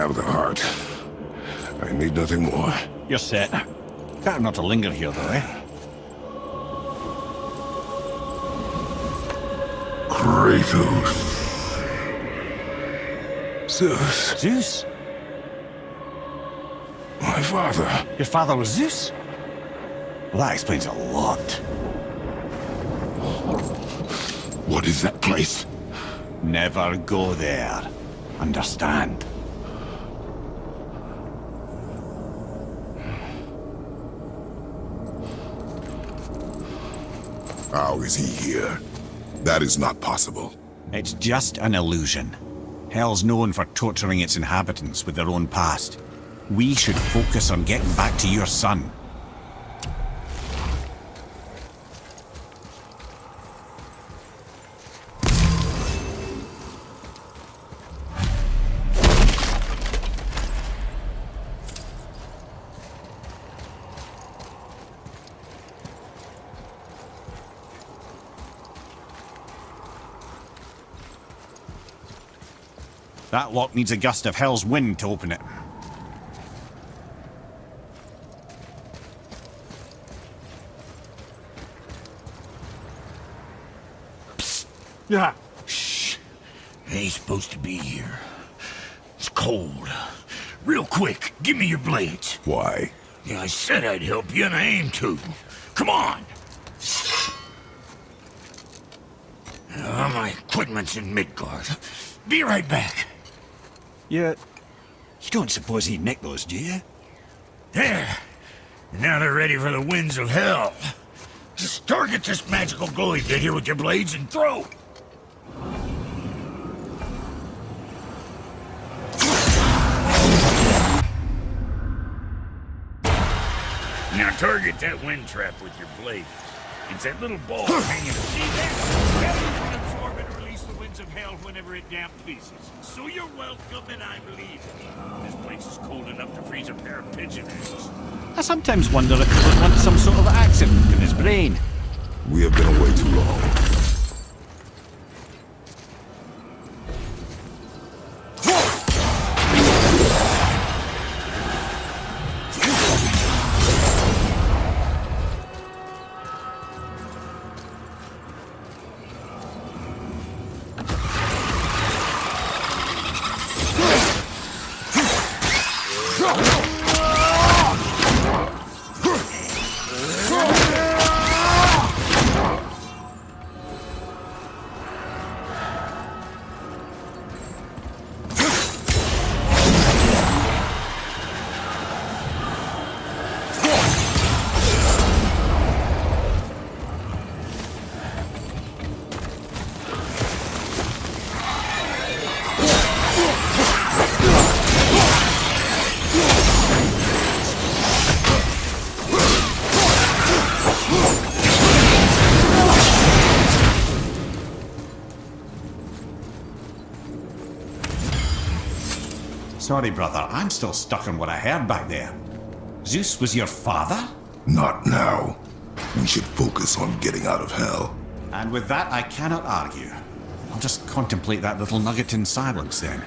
have the heart. I need nothing more. You're set. Better not to linger here, though, eh? Kratos. Zeus. Zeus? My father. Your father was Zeus? Well, that explains a lot. What is that place? Never go there. Understand? How is he here? That is not possible. It's just an illusion. Hell's known for torturing its inhabitants with their own past. We should focus on getting back to your son. That lock needs a gust of hell's wind to open it. Psst. Yeah. Shh. Ain't supposed to be here. It's cold. Real quick, give me your blades. Why? Yeah, I said I'd help you, and I aim to. Come on. My equipment's in Midgard. Be right back. You don't suppose he nicked those, do you? There. Now they're ready for the winds of hell. Just target this magical glowy bit here with your blades and throw. Now target that wind trap with your blade. It's that little ball hanging. See that? That will absorb and release the winds of hell whenever it damn pleases. So you're welcome, and I'm leaving. This place is cold enough to freeze a pair of pigeon eggs. I sometimes wonder if he would want some sort of accident in his brain. We have been away too long. Sorry, brother, I'm still stuck on what I heard back there. Zeus was your father? Not now. We should focus on getting out of hell. And with that, I cannot argue. I'll just contemplate that little nugget in silence then.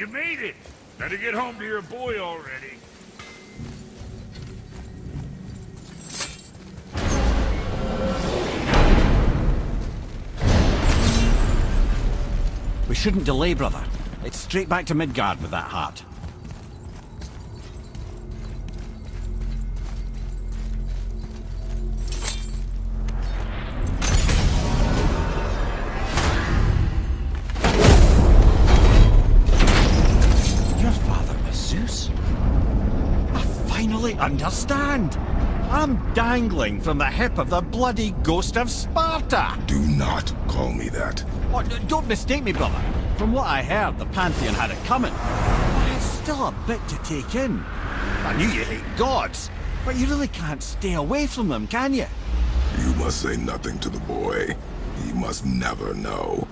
You made it! Better get home to your boy already. We shouldn't delay, brother. It's straight back to Midgard with that heart. Your father was Zeus? I finally understand. I'm dangling from the hip of the bloody ghost of Sparta. Do not call me that. Oh, don't mistake me, brother. From what I heard, the Pantheon had it coming. But it's still a bit to take in. I knew you hate gods, but you really can't stay away from them, can you? You must say nothing to the boy. He must never know.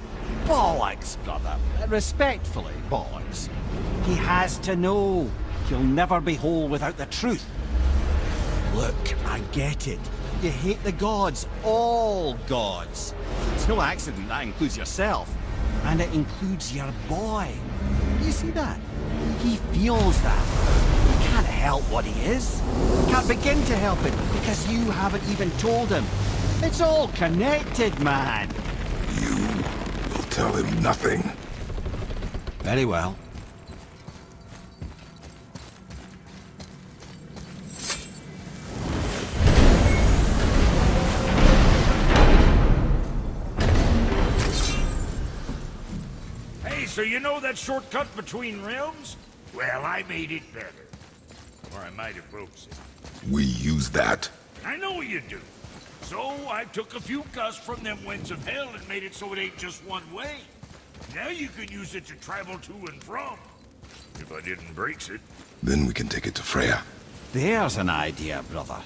Bollocks, brother. Respectfully, bollocks. He has to know. He'll never be whole without the truth. Look, I get it. You hate the gods, all gods. It's no accident that includes yourself. And it includes your boy. You see that? He feels that. He can't help what he is. Can't begin to help it because you haven't even told him. It's all connected, man. You will tell him nothing. Very well. So you know that shortcut between realms? Well, I made it better. Or I might have broke it. We use that. I know you do. So I took a few gusts from them winds of hell and made it so it ain't just one way. Now you can use it to travel to and from. If I didn't break it. Then we can take it to Freya. There's an idea, brother.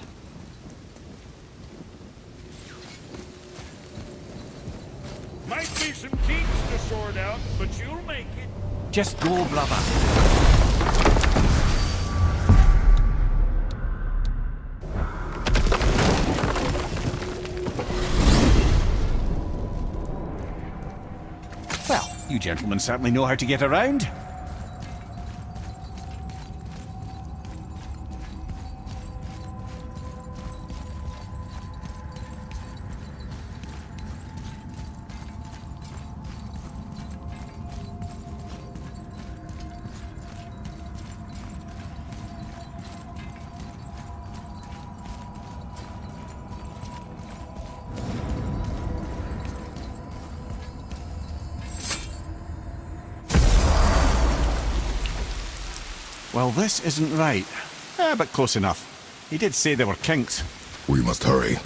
Might be some kinks to sort out, but you'll make it. Just go, brother. Well, you gentlemen certainly know how to get around. Well, this isn't right. But close enough. He did say there were kinks. We must hurry.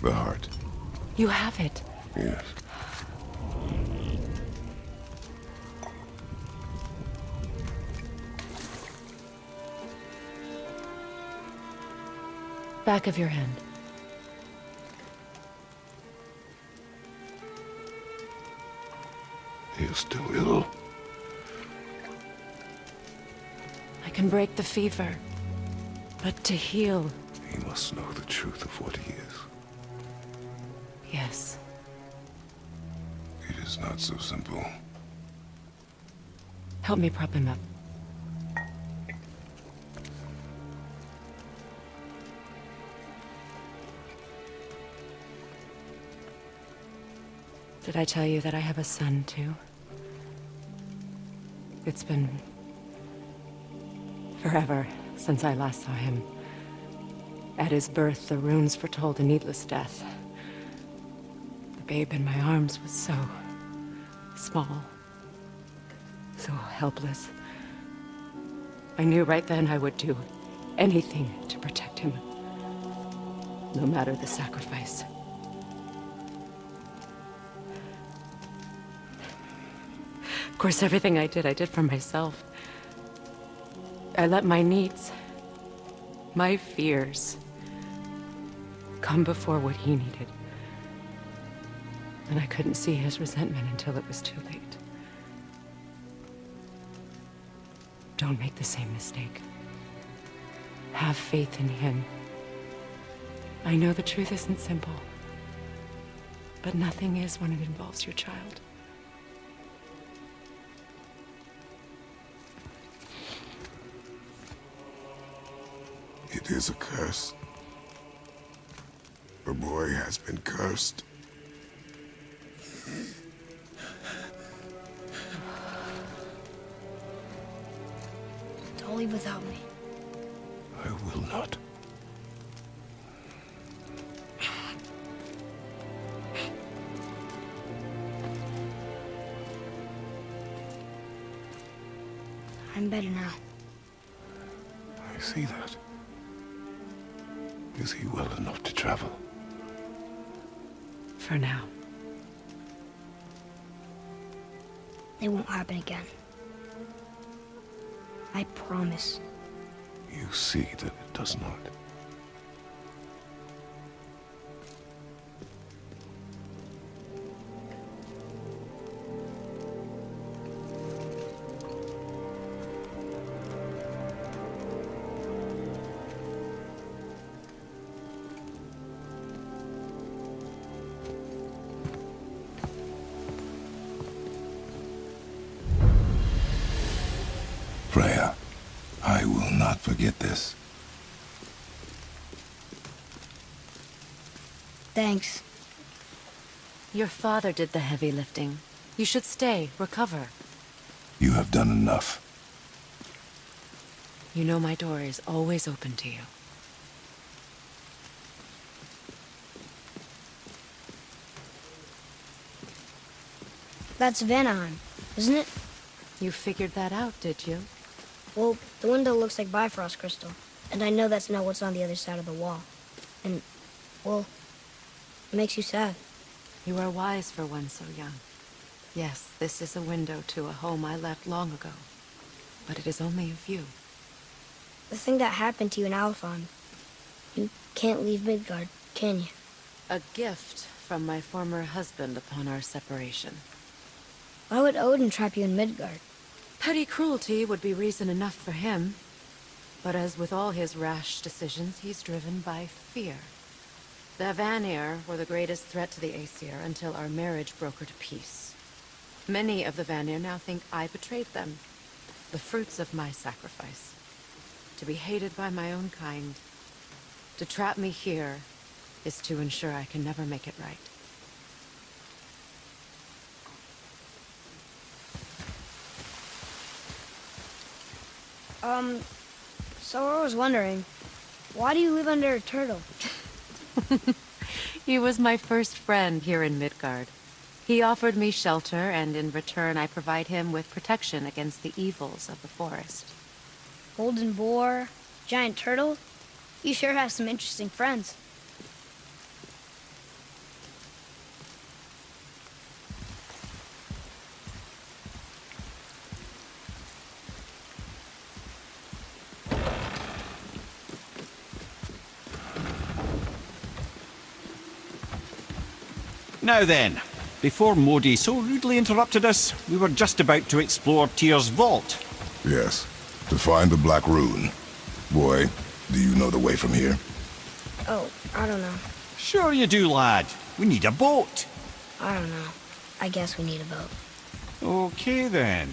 The heart. You have it. Yes. Back of your hand. He is still ill. I can break the fever. But to heal... He must know the truth of what he is. Yes. It is not so simple. Help me prop him up. Did I tell you that I have a son, too? It's been... forever since I last saw him. At his birth, the runes foretold a needless death. The babe in my arms was so... small. So helpless. I knew right then I would do anything to protect him. No matter the sacrifice. Of course, everything I did for myself. I let my needs, my fears, come before what he needed. And I couldn't see his resentment until it was too late. Don't make the same mistake. Have faith in him. I know the truth isn't simple, but nothing is when it involves your child. It is a curse. The boy has been cursed. Don't leave without me. I will not. I'm better now. I see that. Is he well enough to travel? For now. It won't happen again. I promise. You see that it does not. Freya, I will not forget this. Thanks. Your father did the heavy lifting. You should stay, recover. You have done enough. You know my door is always open to you. That's Vanaheim, isn't it? You figured that out, did you? Well, the window looks like Bifrost crystal, and I know that's not what's on the other side of the wall. And, well, it makes you sad. You are wise for one so young. Yes, this is a window to a home I left long ago. But it is only a view. The thing that happened to you in Alfheim, you can't leave Midgard, can you? A gift from my former husband upon our separation. Why would Odin trap you in Midgard? Petty cruelty would be reason enough for him. But as with all his rash decisions, he's driven by fear. The Vanir were the greatest threat to the Aesir until our marriage broke her to peace. Many of the Vanir now think I betrayed them. The fruits of my sacrifice. To be hated by my own kind. To trap me here is to ensure I can never make it right. So I was wondering, why do you live under a turtle? He was my first friend here in Midgard. He offered me shelter, and in return I provide him with protection against the evils of the forest. Golden boar, giant turtle? You sure have some interesting friends. Now then, before Modi so rudely interrupted us, we were just about to explore Tyr's vault. Yes, to find the Black Rune. Boy, do you know the way from here? Oh, I don't know. Sure you do, lad. We need a boat. I don't know. I guess we need a boat. Okay then.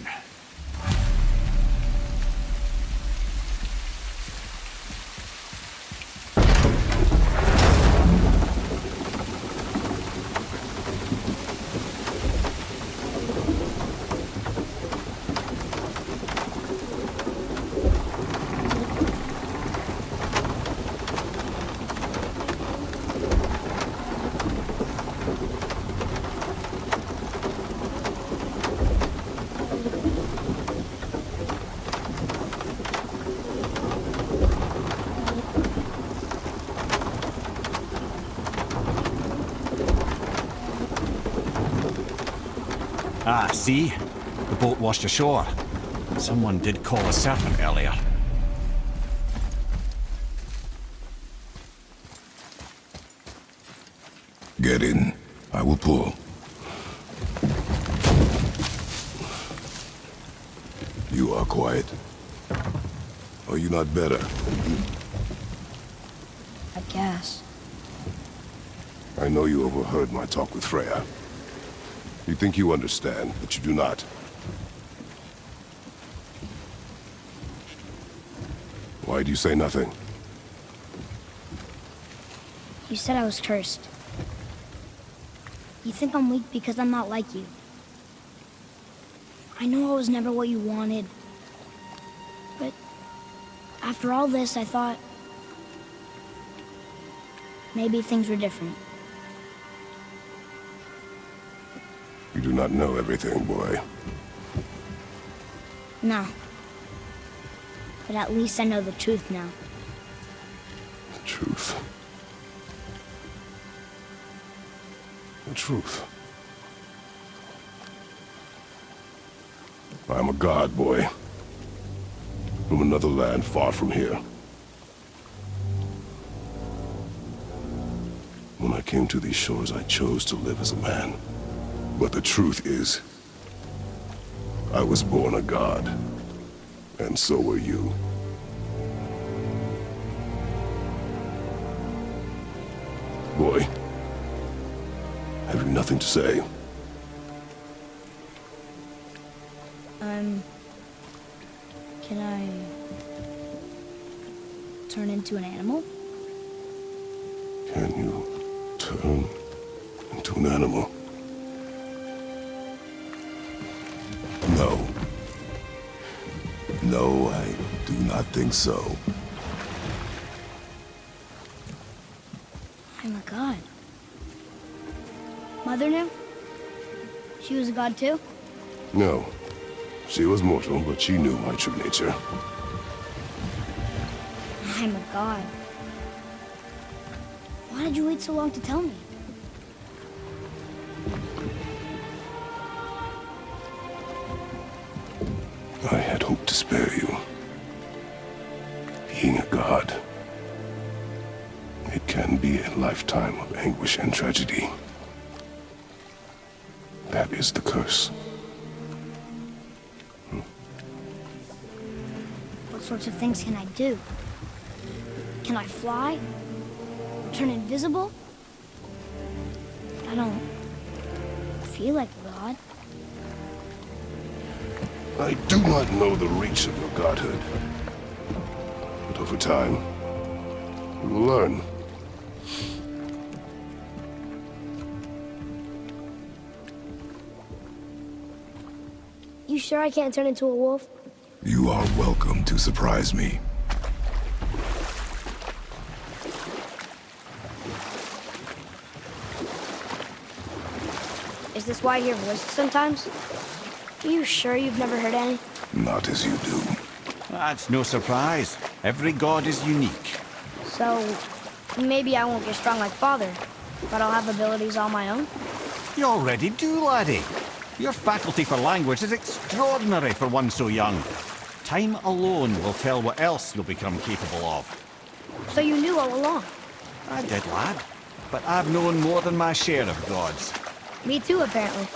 Ah, see? The boat washed ashore. Someone did call a serpent earlier. Get in. I will pull. You are quiet. Are you not better? I guess. I know you overheard my talk with Freya. You think you understand, but you do not. Why do you say nothing? You said I was cursed. You think I'm weak because I'm not like you. I know I was never what you wanted. But after all this, I thought maybe things were different. You do not know everything, boy. No. But at least I know the truth now. The truth. The truth. I am a god, boy. From another land far from here. When I came to these shores, I chose to live as a man. But the truth is, I was born a god. And so were you. Boy, have you nothing to say? Can I turn into an animal? Can you turn into an animal? No. No, I do not think so. I'm a god. Mother knew? She was a god too? No. She was mortal, but she knew my true nature. I'm a god. Why did you wait so long to tell me? I had hoped to spare you. Being a god, it can be a lifetime of anguish and tragedy. That is the curse. What sorts of things can I do? Can I fly? Turn invisible? I don't feel like a god. I do not know the reach of your godhood. But over time, you will learn. You sure I can't turn into a wolf? You are welcome to surprise me. Is this why I hear voices sometimes? Are you sure you've never heard any? Not as you do. That's no surprise. Every god is unique. So, maybe I won't get strong like Father, but I'll have abilities all my own? You already do, laddie. Your faculty for language is extraordinary for one so young. Time alone will tell what else you'll become capable of. So you knew all along? I did, lad. But I've known more than my share of gods. Me too, apparently.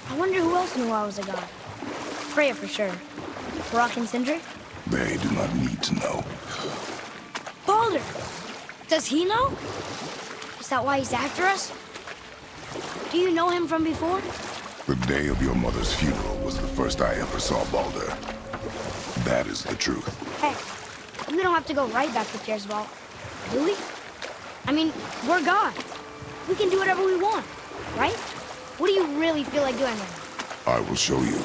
I wonder who else knew I was a god. Freya for sure. Brock and Sindri? They do not need to know. Baldur! Does he know? Is that why he's after us? Do you know him from before? The day of your mother's funeral was the first I ever saw Baldur. That is the truth. Hey, we don't have to go right back to Tearswell, do we? I mean, we're God. We can do whatever we want, right? What do you really feel like doing right now? I will show you.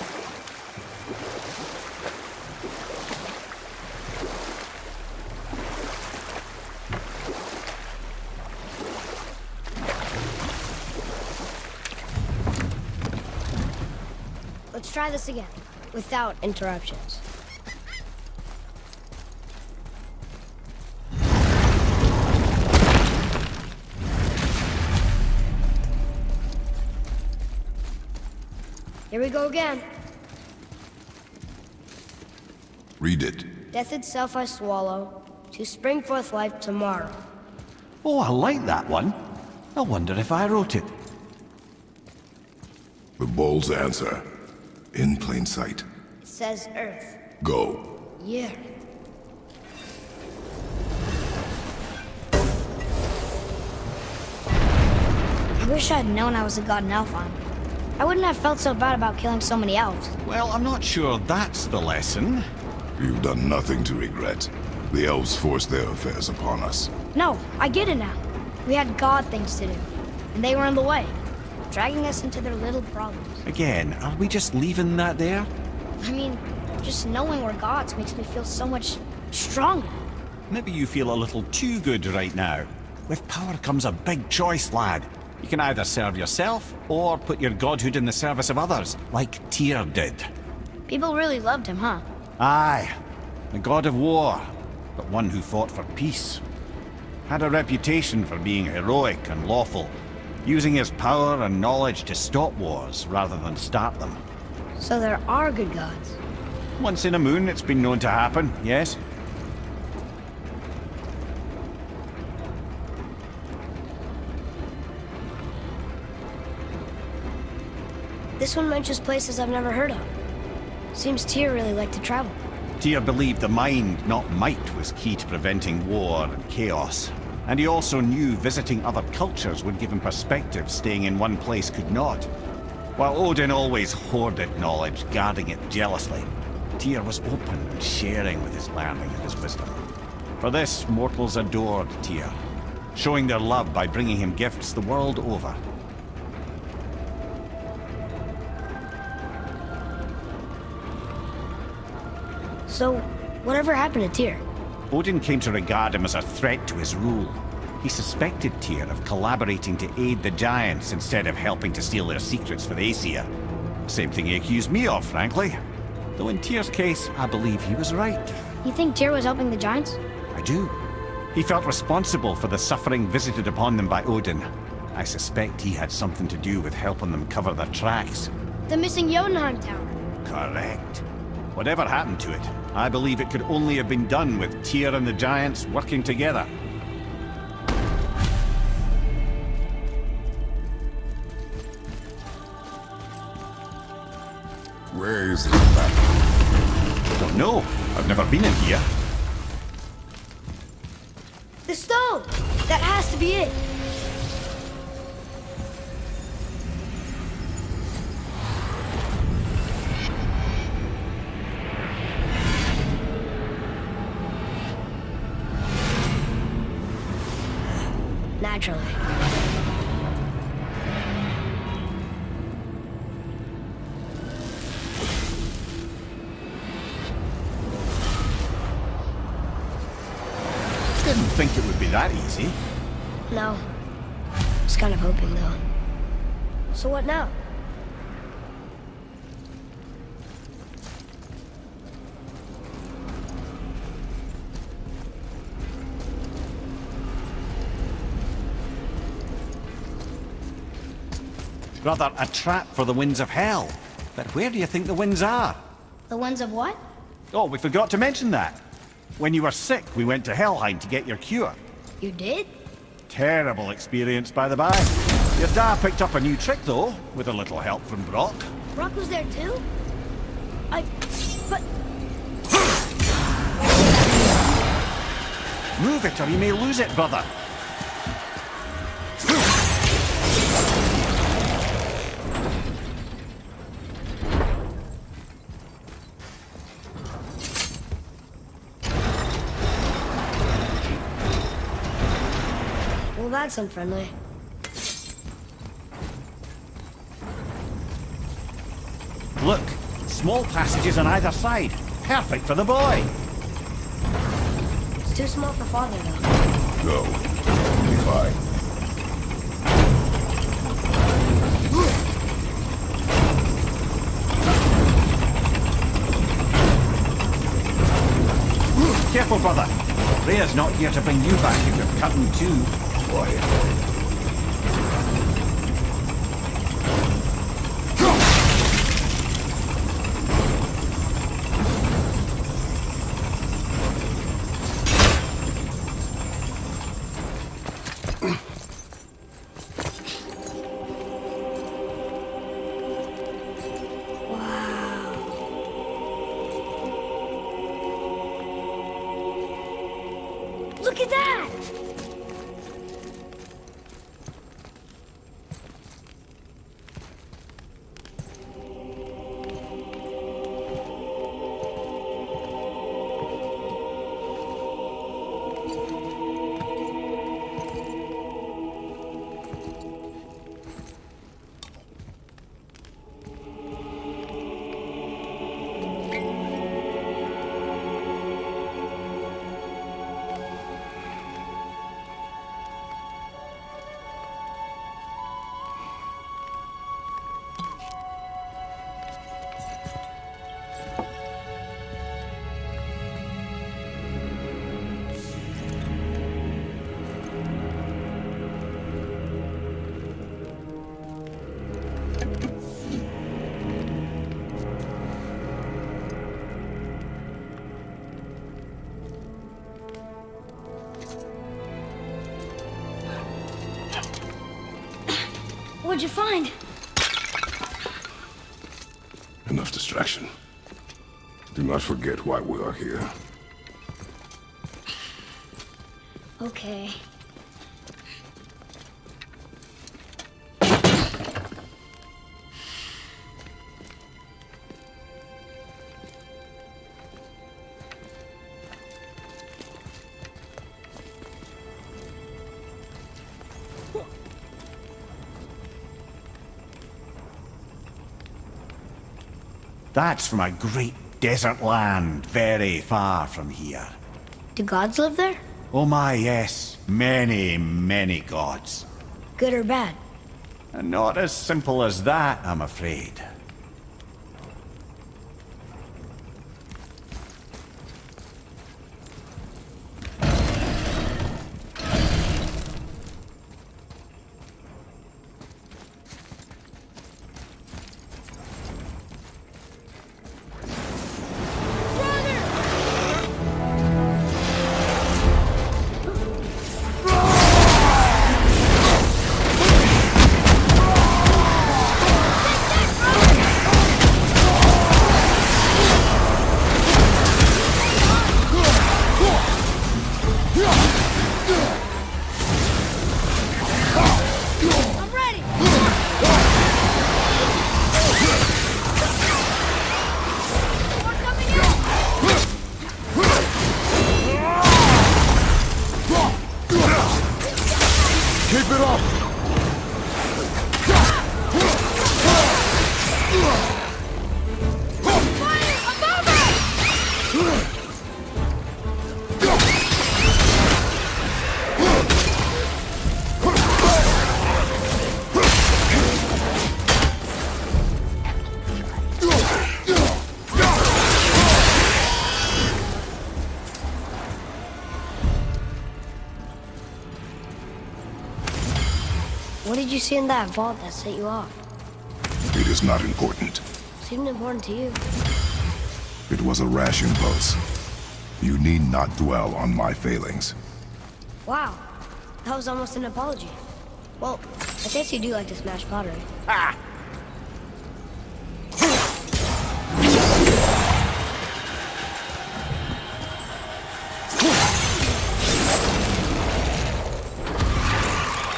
Let's try this again, without interruptions. Here we go again. Read it. Death itself I swallow, to spring forth life tomorrow. Oh, I like that one. I wonder if I wrote it. The bull's answer. In plain sight. It says Earth. Go. Yeah. I wish I'd known I was a god in Alfheim. I wouldn't have felt so bad about killing so many elves. Well, I'm not sure that's the lesson. You've done nothing to regret. The elves forced their affairs upon us. No, I get it now. We had god things to do, and they were in the way, dragging us into their little problems. Again, are we just leaving that there? I mean, just knowing we're gods makes me feel so much stronger. Maybe you feel a little too good right now. With power comes a big choice, lad. You can either serve yourself, or put your godhood in the service of others, like Tyr did. People really loved him, huh? Aye, the god of war, but one who fought for peace. Had a reputation for being heroic and lawful, using his power and knowledge to stop wars rather than start them. So there are good gods. Once in a moon, it's been known to happen, yes? This one mentions places I've never heard of. Seems Tyr really liked to travel. Tyr believed the mind, not might, was key to preventing war and chaos. And he also knew visiting other cultures would give him perspective staying in one place could not. While Odin always hoarded knowledge, guarding it jealously, Tyr was open and sharing with his learning and his wisdom. For this, mortals adored Tyr, showing their love by bringing him gifts the world over. So, whatever happened to Tyr? Odin came to regard him as a threat to his rule. He suspected Tyr of collaborating to aid the Giants instead of helping to steal their secrets for the Aesir. Same thing he accused me of, frankly. Though in Tyr's case, I believe he was right. You think Tyr was helping the Giants? I do. He felt responsible for the suffering visited upon them by Odin. I suspect he had something to do with helping them cover their tracks. The missing Jotunheim Tower. Correct. Whatever happened to it, I believe it could only have been done with Tyr and the Giants working together. Where is this map? Don't know. I've never been in here. The stone! That has to be it! Naturally. Didn't think it would be that easy. No. Was kind of hoping, though. So what now? Rather, a trap for the winds of hell. But where do you think the winds are? The ones of what? Oh, we forgot to mention that. When you were sick, we went to Helheim to get your cure. You did? Terrible experience, by the by. Your dad picked up a new trick, though, with a little help from Brock. Brock was there too? But... Move it or you may lose it, brother. Well, that's unfriendly. Look, small passages on either side. Perfect for the boy. It's too small for father, though. Go. Be fine. Careful, brother. Rhea's not here to bring you back if you're cutting too. Quiet. What'd you find? Enough distraction. Do not forget why we are here. Okay. That's from a great desert land, very far from here. Do gods live there? Oh my, yes. Many, many gods. Good or bad? And not as simple as that, I'm afraid. I'm ready! More coming in! Keep it up! Fire! Above us! What did you see in that vault that set you off? It is not important. Seemed important to you. It was a rash impulse. You need not dwell on my failings. Wow. That was almost an apology. Well, I guess you do like to smash pottery. Ah!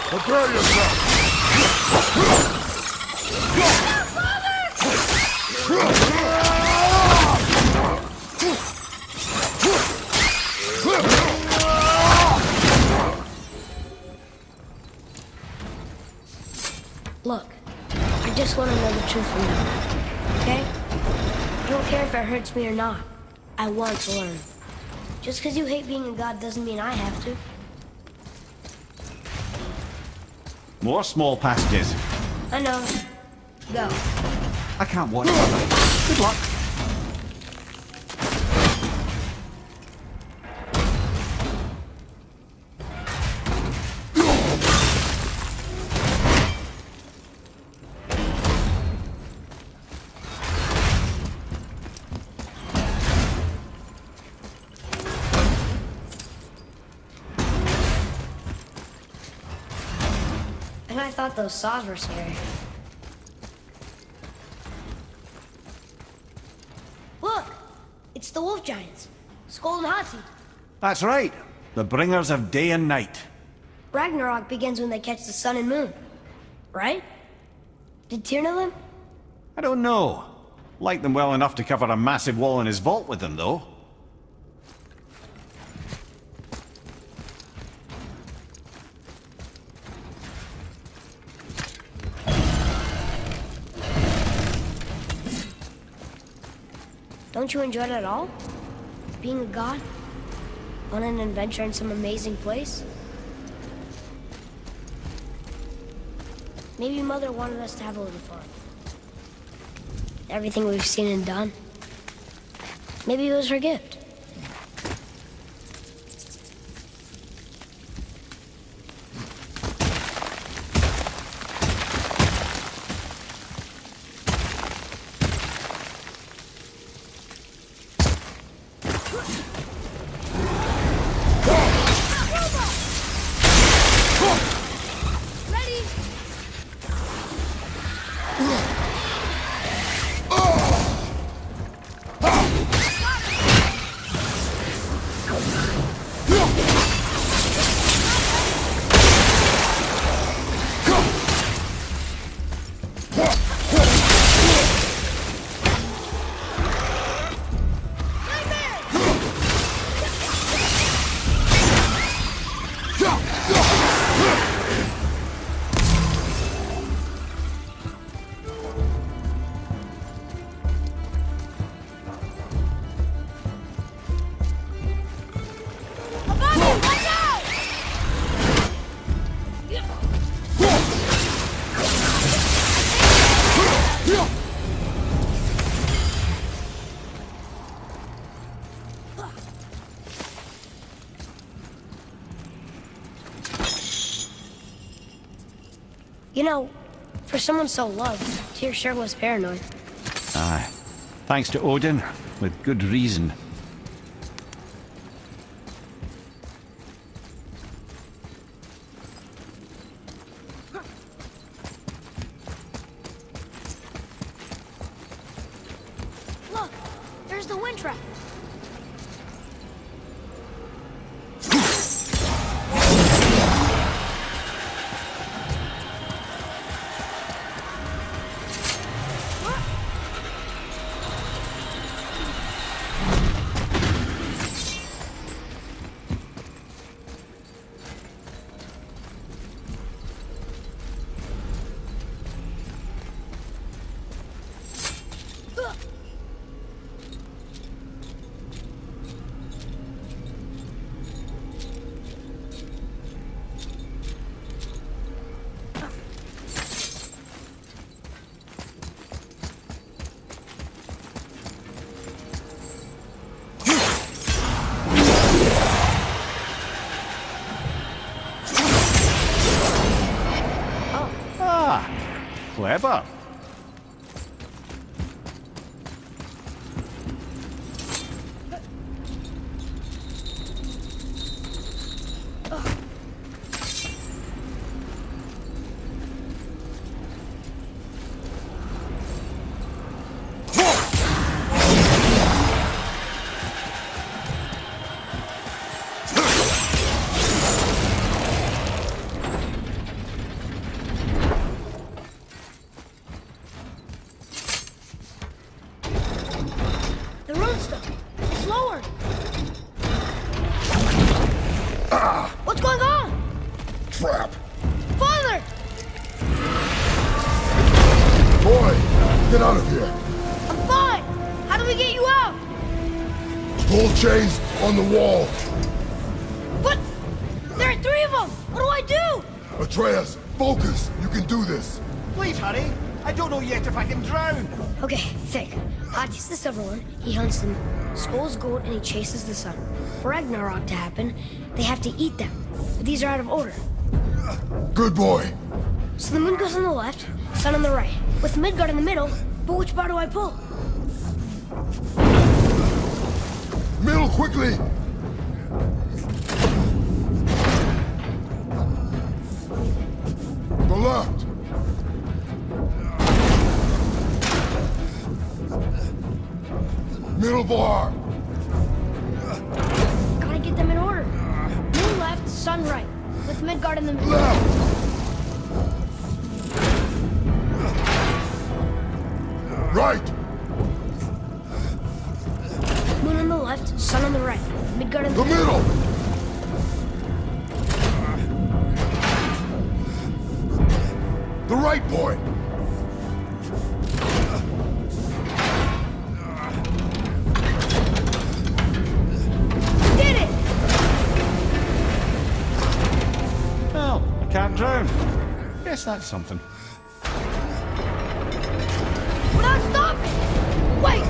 Prepare yourself! Look, I just want to know the truth from now. Okay? I don't care if it hurts me or not. I want to learn. Just because you hate being a god doesn't mean I have to. More small passages. I know. Go. I can't watch further. Good luck. And I thought those saws were scary. Look! It's the wolf giants. Skull and Hati. That's right. The bringers of day and night. Ragnarok begins when they catch the sun and moon. Right? Did Tyr know them? I don't know. Like them well enough to cover a massive wall in his vault with them, though. Don't you enjoy it at all? Being a god? On an adventure in some amazing place? Maybe Mother wanted us to have a little fun. Everything we've seen and done. Maybe it was her gift. You know, for someone so loved, Tyr sure was paranoid. Aye. Thanks to Odin, with good reason. Look, there's the wind trap. Clever. The road stuff. It's lowered. What's going on? Trap! Father! Boy, get out of here! I'm fine. How do we get you out? Pull chains on the wall! But there are three of them. What do I do? Atreus, focus! You can do this! Please, hurry. I don't know yet if I can drown. Okay, think. Hati's the silver one. He hunts them. Skull's goat and he chases the sun. For Ragnarok to happen, they have to eat them. But these are out of order. Good boy! So the moon goes on the left, sun on the right. With Midgard in the middle, but which bar do I pull? Middle, quickly! The left! Middle bar! Gotta get them in order. Moon left, sun right. With Midgard in the middle. Left! Right! Moon on the left, sun on the right. Midgard in The the middle! The right, boy! Did it! Well, I can't drown. Guess that's something. Without stopping! Wait!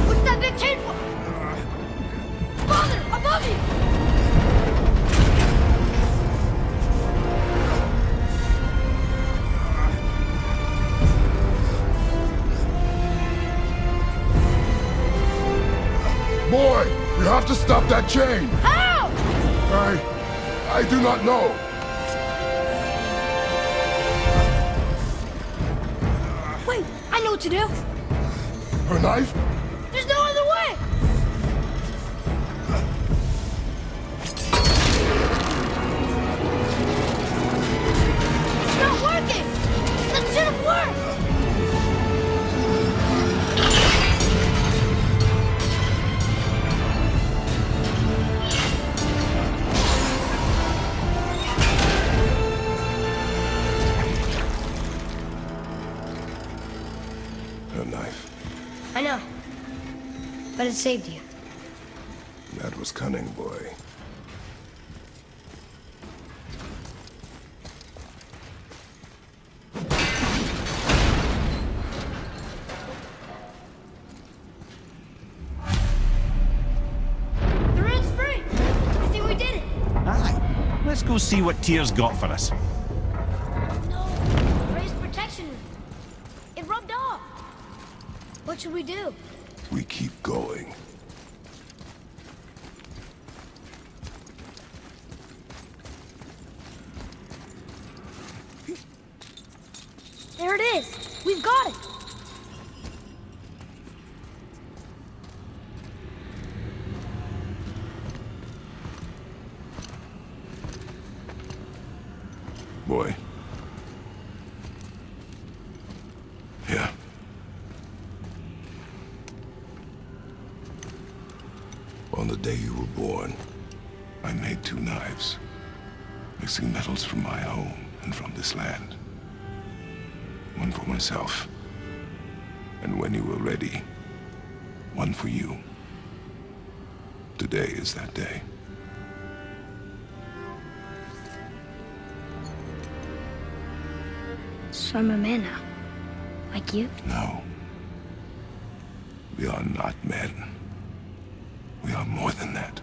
What's that big chain for? Father, above you! Boy, you have to stop that chain! How? I do not know. what to do. Her knife? There's no other way! It's not working! That should have worked! Her knife. I know. But it saved you. That was cunning, boy. The road's free! I think we did it! Aye. Let's go see what Tyr's got for us. No! Raised protection! It rubbed off! What should we do? We keep going. There it is! We've got it! Boy. Here. On the day you were born, I made 2 knives, mixing metals from my home and from this land. One for myself, and when you were ready, one for you. Today is that day. So I'm a man now. Like you? No. We are not men. We are more than that.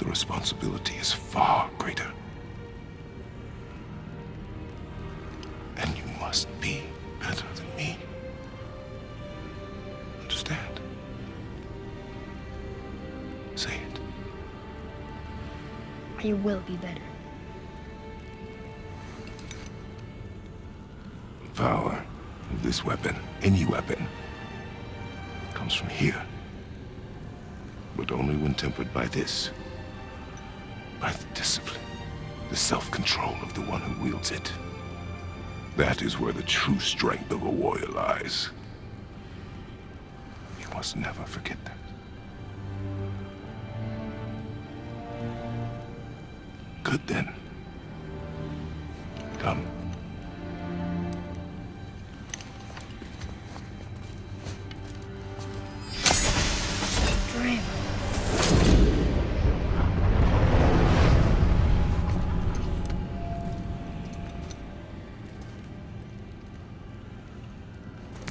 The responsibility is far greater. And you must be better than me. Understand? Say it. I will be better. The power of this weapon, any weapon, comes from here. But only when tempered by this. By the discipline, the self-control of the one who wields it. That is where the true strength of a warrior lies. You must never forget that. Good then. Come. Dream.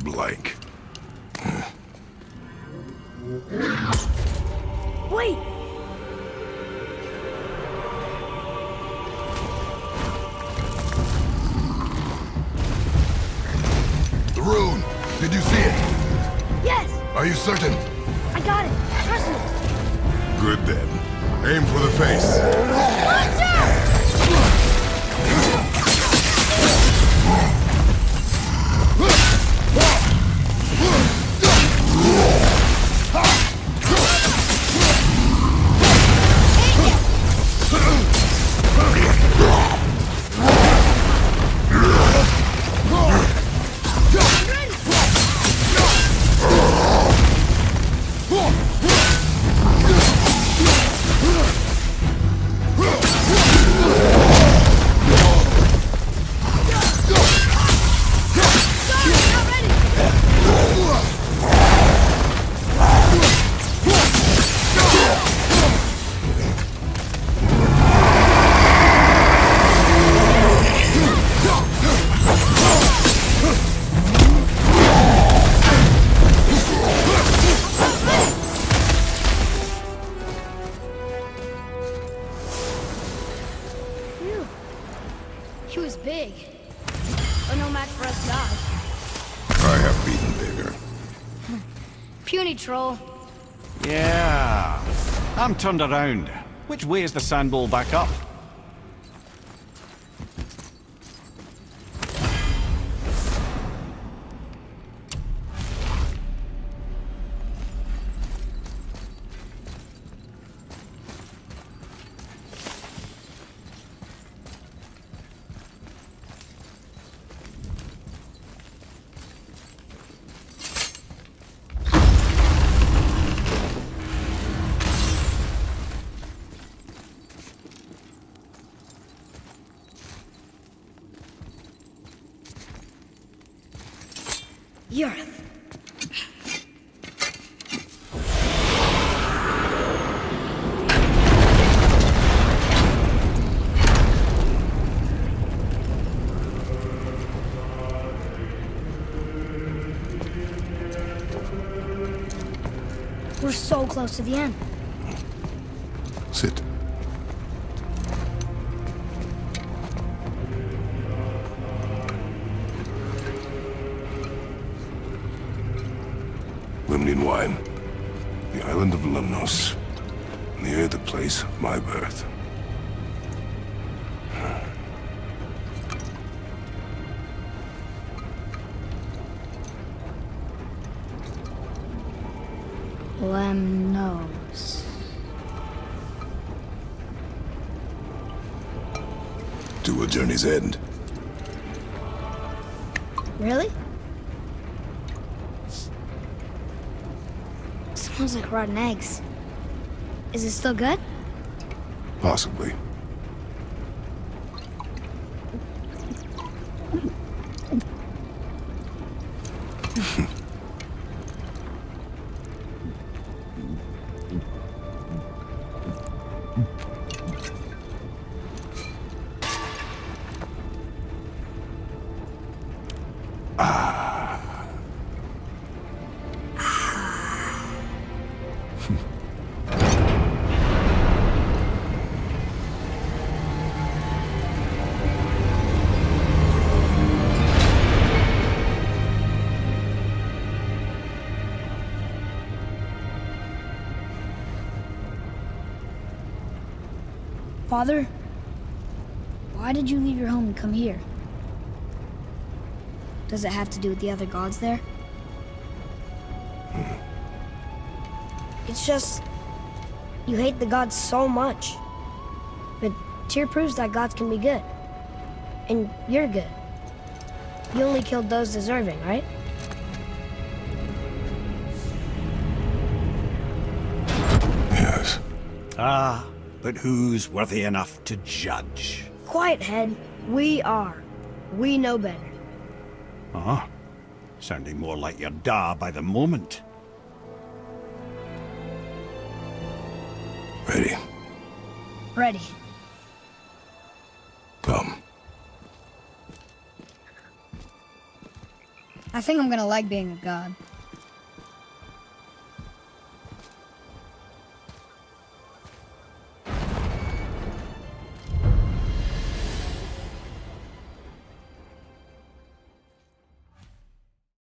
Blank. Wait! The rune! Did you see it? Yes! Are you certain? I got it! Trust me! Good then. Aim for the face. Watch out! He was big, but no match for us gods. I have beaten bigger. Puny troll. Yeah. I'm turned around. Which way is the sandbowl back up? The Earth. We're so close to the end. Sit. Limnian wine. The island of Lemnos. Near the place of my birth. Lemnos. To a journey's end. Really? Smells like rotten eggs. Is it still good? Possibly. Father, why did you leave your home and come here? Does it have to do with the other gods there? It's just, you hate the gods so much. But Tyr proves that gods can be good. And you're good. You only killed those deserving, right? Yes. Ah, but who's worthy enough to judge? Quiet, head. We are. We know better. Huh? Sounding more like your da by the moment. Ready. Ready. Come. I think I'm gonna like being a god.